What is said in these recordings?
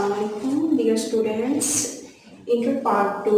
Assalamualaikum dear students. Into part 2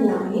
9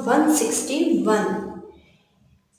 161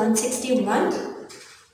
161।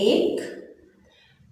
1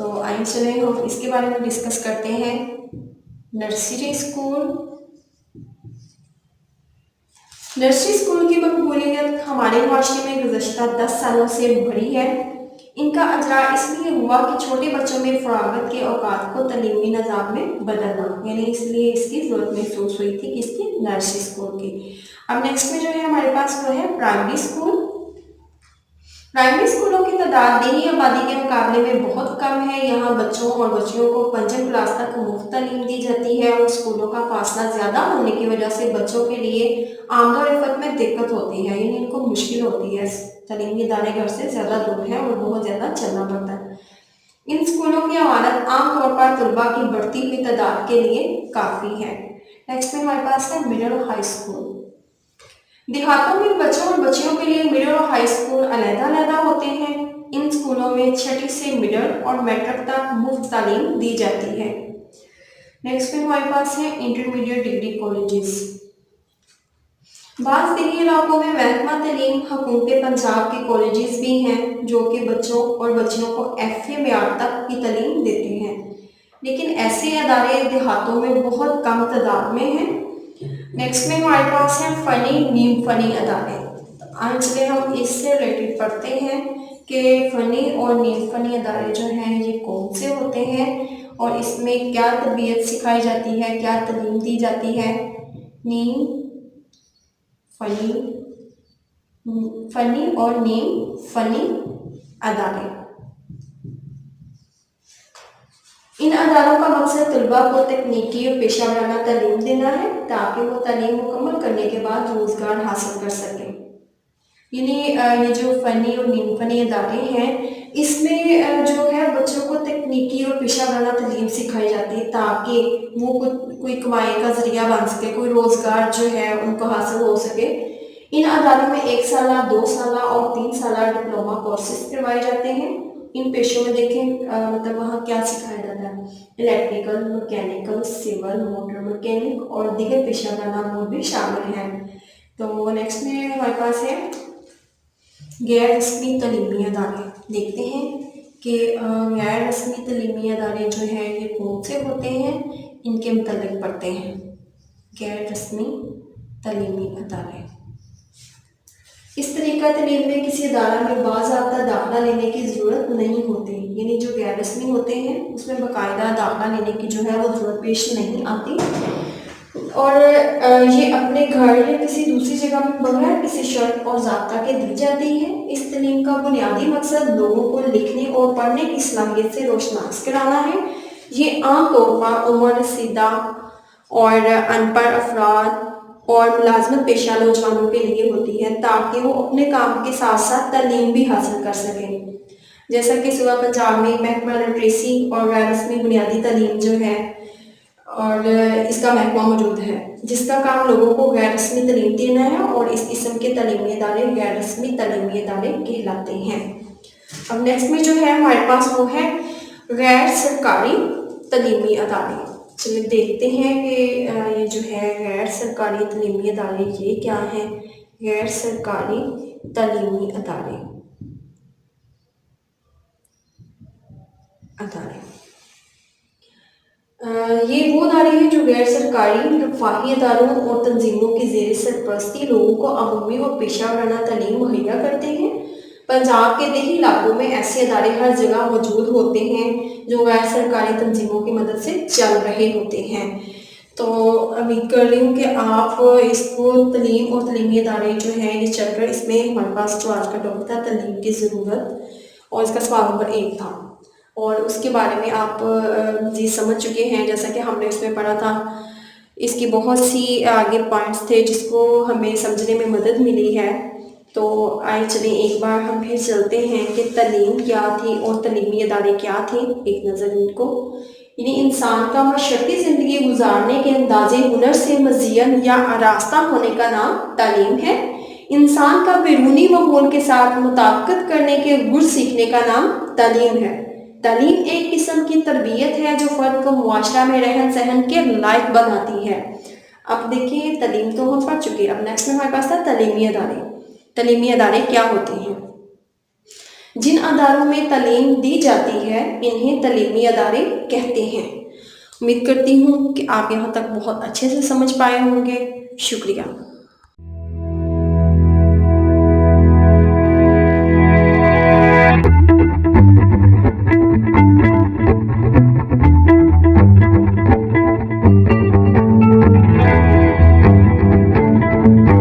تو آئیے چلیں ہم اس کے بارے میں ڈسکس کرتے ہیں. نرسری اسکول کی مقبولیت ہمارے معاشرے میں گزشتہ 10 سالوں سے بڑھی ہے. ان کا اجرا اس لیے ہوا کہ چھوٹے بچوں میں فراغت کے اوقات کو تعلیمی نظام میں بدلنا، یعنی اس لیے اس کی ضرورت محسوس ہوئی تھی کہ اس کی نرسری اسکول کی. اب نیکسٹ میں جو ہے ہمارے پاس وہ ہے پرائمری اسکول. پرائمری اسکولوں کی تعداد دیہی آبادی کے مقابلے میں بہت کم ہے. یہاں بچوں اور بچیوں کو 5ویں کلاس تک مفت تعلیم دی جاتی ہے اور اسکولوں کا فاصلہ زیادہ ہونے کی وجہ سے بچوں کے لیے آمد و رفت میں دقت ہوتی ہے، یعنی ان کو مشکل ہوتی ہے. تعلیمی ادارے گھر سے زیادہ دور ہے اور بہت زیادہ چلنا پڑتا ہے. ان اسکولوں کی عمارت عام طور پر طلباء کی بڑھتی ہوئی تعداد کے لیے کافی ہے. نیکسٹ میں ہمارے پاس ہے مڈل ہائی اسکول. دیہاتوں میں بچوں اور بچیوں کے لیے مڈل اور ہائی اسکول علیحدہ علیحدہ ہوتے ہیں. ان اسکولوں میں 6 سے مڈل اور میٹرک تک مفت تعلیم دی جاتی ہے. نیکسٹ میں ہمارے پاس ہے انٹرمیڈیٹ ڈگری کالجز. بعض دیہی علاقوں میں محکمہ تعلیم حکومت پنجاب کے کالجز بھی ہیں جو کہ بچوں اور بچیوں کو FA معیار تک کی تعلیم دیتے ہیں، لیکن ایسے ادارے دیہاتوں میں بہت کم تعداد میں ہیں. نیکسٹ میں ہمارے پاس ہیں فنی نیم فنی ادارے. آج سے ہم اس سے ریلیٹڈ پڑھتے ہیں کہ فنی اور نیم فنی ادارے جو ہیں یہ کون سے ہوتے ہیں اور اس میں کیا تربیت سکھائی جاتی ہے، کیا تعلیم دی جاتی ہے. نیم فنی اور نیم فنی ادارے. ان اداروں کا مقصد طلباء کو تکنیکی اور پیشہ ورانہ تعلیم دینا ہے تاکہ وہ تعلیم مکمل کرنے کے بعد روزگار حاصل کر سکیں. یعنی یہ جو فنی اور نیم فنی ادارے ہیں اس میں جو ہے بچوں کو تکنیکی اور پیشہ ورانہ تعلیم سکھائی جاتی ہے تاکہ وہ کوئی کمائی کا ذریعہ بن سکے، کوئی روزگار جو ہے ان کو حاصل ہو سکے. ان اداروں میں 1 سالہ، 2 سالہ اور 3 سالہ ڈپلومہ کورسز کروائے جاتے ہیں. ان پیشوں میں دیکھیں مطلب وہاں کیا سکھایا جاتا ہے، electrical, mechanical, civil, motor mechanic اور دیگر پیشہ ورانہ امور بھی شامل ہیں. تو نیکسٹ میں ہمارے پاس ہے غیر رسمی تعلیمی ادارے. دیکھتے ہیں کہ غیر رسمی تعلیمی ادارے جو ہیں یہ کون سے ہوتے ہیں، ان کے متعلق پڑھتے ہیں. غیر رسمی تعلیمی ادارے. اس طریقہ تعلیم میں کسی ادارہ میں باضابطہ داخلہ لینے کی ضرورت نہیں ہوتی، یعنی جو غیر رسمی ہوتے ہیں اس میں باقاعدہ داخلہ لینے کی جو ہے وہ ضرورت پیش نہیں آتی اور یہ اپنے گھر یا کسی دوسری جگہ میں بغیر کسی شرط اور ضابطہ کے دی جاتی ہے. اس تعلیم کا بنیادی مقصد لوگوں کو لکھنے اور پڑھنے کی صلاحیت سے روشناس کرانا ہے. یہ عام طور پر عمر رسیدہ اور ان پڑھ افراد اور ملازمت پیشہ نوجوانوں کے لیے ہوتی ہے تاکہ وہ اپنے کام کے ساتھ ساتھ تعلیم بھی حاصل کر سکیں. جیسا کہ صوبہ پنجاب میں محکمہ لٹریسی اور غیر رسمی بنیادی تعلیم جو ہے اور اس کا محکمہ موجود ہے جس کا کام لوگوں کو غیر رسمی تعلیم دینا ہے اور اس قسم کے تعلیمی ادارے غیر رسمی تعلیمی ادارے کہلاتے ہیں. اب نیکسٹ میں جو ہے ہمارے پاس وہ ہے غیر سرکاری تعلیمی ادارے. چلیے دیکھتے ہیں کہ یہ جو ہے غیر سرکاری تعلیمی ادارے یہ کیا ہیں. غیر سرکاری تعلیمی ادارے یہ وہ ادارے ہیں جو غیر سرکاری رفاہی اداروں اور تنظیموں کی زیر سرپرستی لوگوں کو عمومی اور پیشہ ورانہ تعلیم مہیا کرتے ہیں. پنجاب کے دیہی علاقوں میں ایسے ادارے ہر جگہ موجود ہوتے ہیں جو غیر سرکاری تنظیموں کی مدد سے چل رہے ہوتے ہیں. تو امید کر رہی ہوں کہ آپ اس کو تعلیم اور تعلیمی ادارے جو ہیں یہ چل کر اس میں ہمارے پاس جو آج کا ٹاپک تھا تعلیم کی ضرورت اور اس کا سوال نمبر 1 تھا اور اس کے بارے میں آپ مزید سمجھ چکے ہیں. جیسا کہ ہم نے اس میں پڑھا تھا اس کی بہت سی آگے پوائنٹس تھے جس کو ہمیں سمجھنے میں مدد ملی ہے. تو آئے چلیں ایک بار ہم پھر چلتے ہیں کہ تعلیم کیا تھی اور تعلیمی ادارے کیا تھے، ایک نظر ان کو. یعنی انسان کا معاشرتی زندگی گزارنے کے انداز ہنر سے مزین یا آراستہ ہونے کا نام تعلیم ہے. انسان کا بیرونی ماحول کے ساتھ مطابقت کرنے کے گر سیکھنے کا نام تعلیم ہے. تعلیم ایک قسم کی تربیت ہے جو فرد کو معاشرہ میں رہن سہن کے لائق بناتی ہے. اب دیکھیں تعلیم تو ہم پڑھ چکے، اب نیکسٹ میں ہمارے پاس تھا تعلیمی ادارے. تعلیمی ادارے کیا ہوتے ہیں؟ جن اداروں میں تعلیم دی جاتی ہے انہیں تعلیمی ادارے کہتے ہیں۔ امید کرتی ہوں کہ آپ یہاں تک بہت اچھے سے سمجھ پائے ہوں گے۔ شکریہ۔